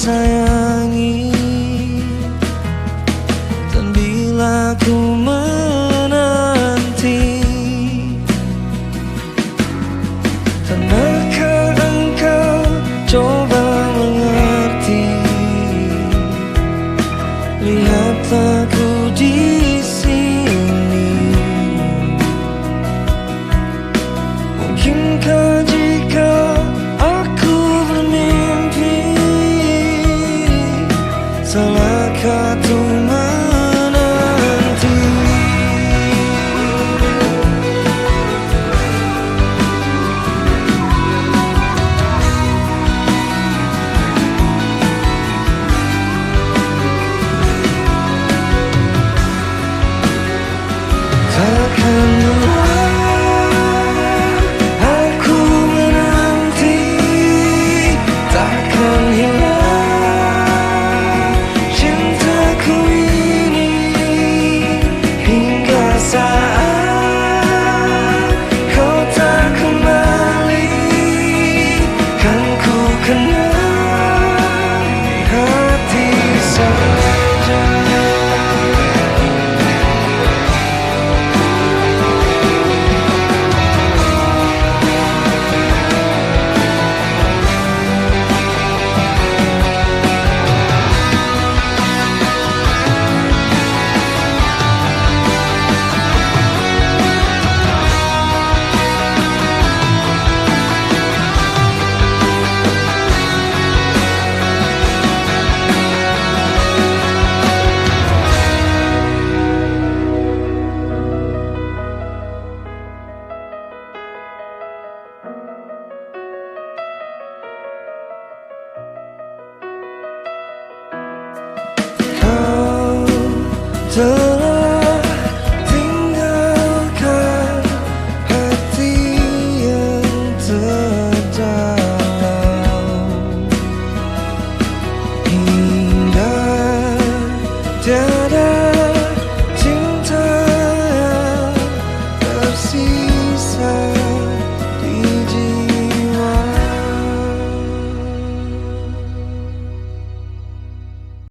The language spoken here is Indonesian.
sayangi. Dan bila ku menanti, tanahkah engkau coba mengerti? Lihatlah ku di sini. Mungkinkah jika aku bermimpi, salahkah tuh menanti? Takkan lelah aku menanti, takkan hilang cintaku ini, hingga saat kau tak kembali, kan ku kenal hati saja. Kau telah tinggalkan hati yang terdalam, hingga dia